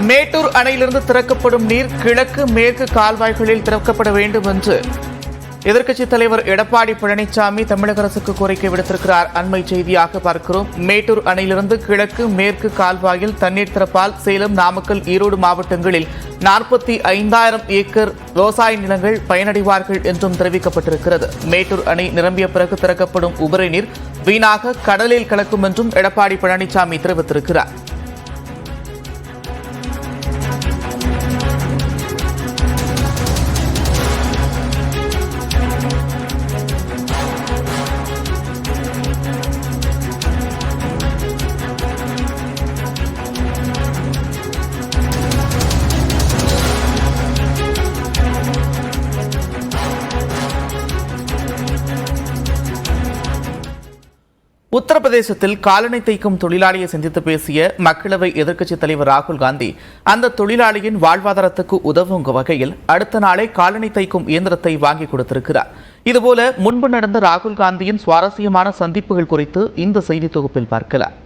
மேட்டூர் அணையிலிருந்து திறக்கப்படும் நீர் கிழக்கு மேற்கு கால்வாய்களில் திறக்கப்பட வேண்டும் என்று எதிர்க்கட்சித் தலைவர் எடப்பாடி பழனிசாமி தமிழக அரசுக்கு கோரிக்கை விடுத்திருக்கிறார். அண்மை செய்தியாக பார்க்கிறோம். மேட்டூர் அணையிலிருந்து கிழக்கு மேற்கு கால்வாயில் தண்ணீர் திறப்பால் சேலம், நாமக்கல், ஈரோடு மாவட்டங்களில் 45,000 ஏக்கர் விவசாய நிலங்கள் பயனடைவார்கள் என்றும் தெரிவிக்கப்பட்டிருக்கிறது. மேட்டூர் அணை நிரம்பிய பிறகு திறக்கப்படும் உபரி நீர் வீணாக கடலில் கலக்கும் என்றும் எடப்பாடி பழனிசாமி தெரிவித்திருக்கிறார். உத்தரப்பிரதேசத்தில் காலணி தைக்கும் தொழிலாளியை சந்தித்து பேசிய மக்களவை எதிர்க்கட்சித் தலைவர் ராகுல் காந்தி அந்த தொழிலாளியின் வாழ்வாதாரத்துக்கு உதவும் வகையில் அடுத்த நாளே காலணி தைக்கும் இயந்திரத்தை வாங்கி கொடுத்திருக்கிறார். இதுபோல முன்பு நடந்த ராகுல் காந்தியின் சுவாரஸ்யமான சந்திப்புகள் குறித்து இந்த செய்தி தொகுப்பில் பார்க்கலாம்.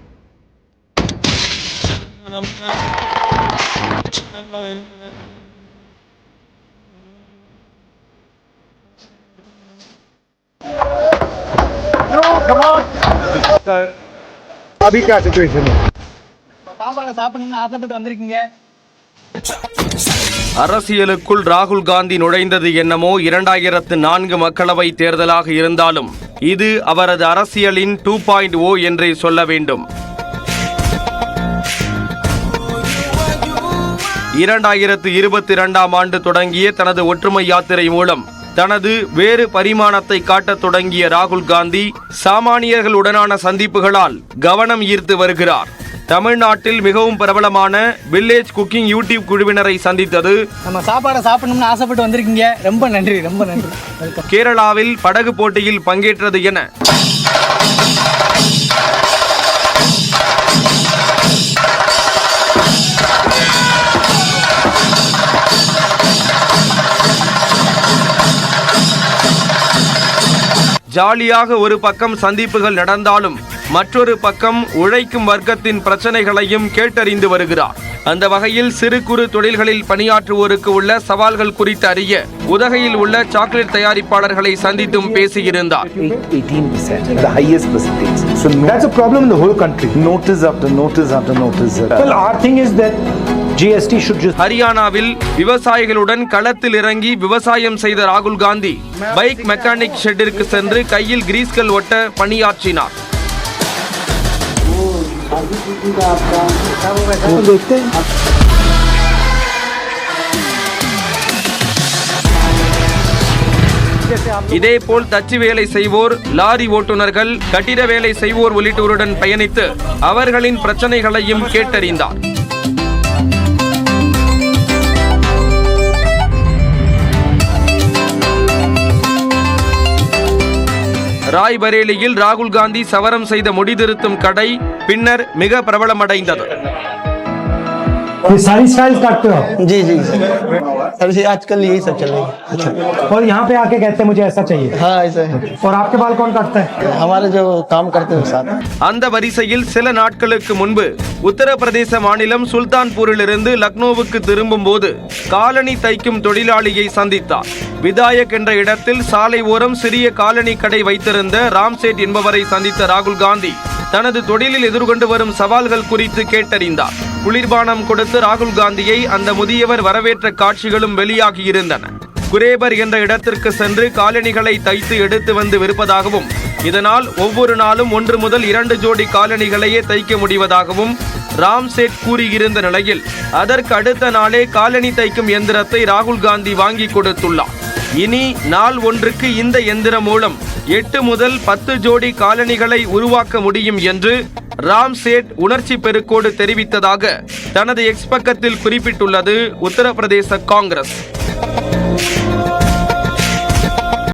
अभी क्या सिचुएशन है? அரசியலுக்குள் ராகுல் காந்தி நுழைந்தது என்னமோ 2004 மக்களவை தேர்தலாக இருந்தாலும் இது அவரது அரசியலின் 2.0 என்றே சொல்ல வேண்டும். 2022ஆம் ஆண்டு தொடங்கிய தனது ஒற்றுமை யாத்திரை மூலம் தனது வேறு பரிமாணத்தை காட்டத் தொடங்கிய ராகுல் காந்தி சாமானியர்களுடனான சந்திப்புகளால் கவனம் ஈர்த்து வருகிறார். தமிழ்நாட்டில் மிகவும் பிரபலமான வில்லேஜ் குக்கிங் யூடியூப் குழுவினரை சந்தித்தது, நம்ம சாப்பாடை சாப்பிடணும்னு ஆசைப்பட்டு வந்திருக்கீங்க, ரொம்ப நன்றி, ரொம்ப நன்றி. கேரளாவில் படகு போட்டியில் பங்கேற்றது என ஜாலியாக ஒரு பக்கம் சந்திப்புகள் நடந்தாலும் மற்றொரு பக்கம் உழைக்கும் வர்க்கத்தின் பிரச்சனைகளையும் கேட்டறிந்து வருகிறார். அந்த வகையில் சிறு குறு தொழில்களில் பணியாற்றுவோருக்கு உள்ள சவால்கள் குறித்து அறிய உதகையில் உள்ள சாக்லேட் தயாரிப்பாளர்களை சந்தித்தும் பேசியிருந்தார். 18%, the highest percentage. So that's a problem in the whole country. Notice after notice after notice. Well, our thing is that GST should just. ஹரியானாவில் விவசாயிகளுடன் களத்தில் இறங்கி விவசாயம் செய்த ராகுல் காந்தி பைக் மெக்கானிக் ஷெட்டிற்கு சென்று கையில் கிரீஸ்கள் ஒட்ட பணியாற்றினார். இதேபோல் தச்சு வேலை செய்வோர், லாரி ஓட்டுநர்கள், கட்டிட வேலை செய்வோர் உள்ளிட்டோருடன் பயணித்து அவர்களின் பிரச்சனைகளையும் கேட்டறிந்தார். ராய்பரேலியில் ராகுல் காந்தி சவரம் செய்த முடிதிருத்தும் கடை பின்னர் மிக பிரபலமடைந்தது. सारी स्टाइल काटते हो? जी जी सर, आजकल यही सब चल रही है. और यहाँ पे आके कहते हैं मुझे ऐसा चाहिए. हाँ ऐसा है. और आपके बाल कौन काटता है? हमारे जो काम करते हैं साथ. அந்த வரிசையில் சில நாட்களுக்கு முன்பு உத்தரப்பிரதேச மாநிலம் சுல்தான்பூரிலிருந்து லக்னோவுக்கு திரும்பும் போது காலணி தைக்கும் தொழிலாளியை சந்தித்தார். விதாயக் என்ற இடத்தில் சாலை ஓரம் சிறிய காலணி கடை வைத்திருந்த ராம்சேட் என்பவரை சந்தித்த ராகுல் காந்தி தனது தொழிலில் எதிர்கொண்டு வரும் சவால்கள் குறித்து கேட்டறிந்தார். குளிர்பானம் கொடுத்து ராகுல் காந்தியை அந்த முதியவர் வரவேற்ற காட்சிகளும் வெளியாகியிருந்தன. குரேபர் என்ற இடத்திற்கு சென்று காலணிகளை தைத்து எடுத்து வந்து விற்பதாகவும் இதனால் ஒவ்வொரு நாளும் 1 முதல் 2 ஜோடி காலணிகளையே தைக்க முடிவதாகவும் ராம்சேட் கூறியிருந்த நிலையில் அதற்கு அடுத்த நாளே காலணி தைக்கும் எந்திரத்தை ராகுல் காந்தி வாங்கி கொடுத்துள்ளார். இனி நாள் ஒன்றுக்கு இந்த எந்திரம் மூலம் 8 முதல் 10 ஜோடி காலணிகளை உருவாக்க முடியும் என்று ராம்சேட் உணர்ச்சி பெருக்கோடு தெரிவித்ததாக தனது எக்ஸ் பக்கத்தில் குறிப்பிட்டுள்ளது உத்தரப்பிரதேச காங்கிரஸ்.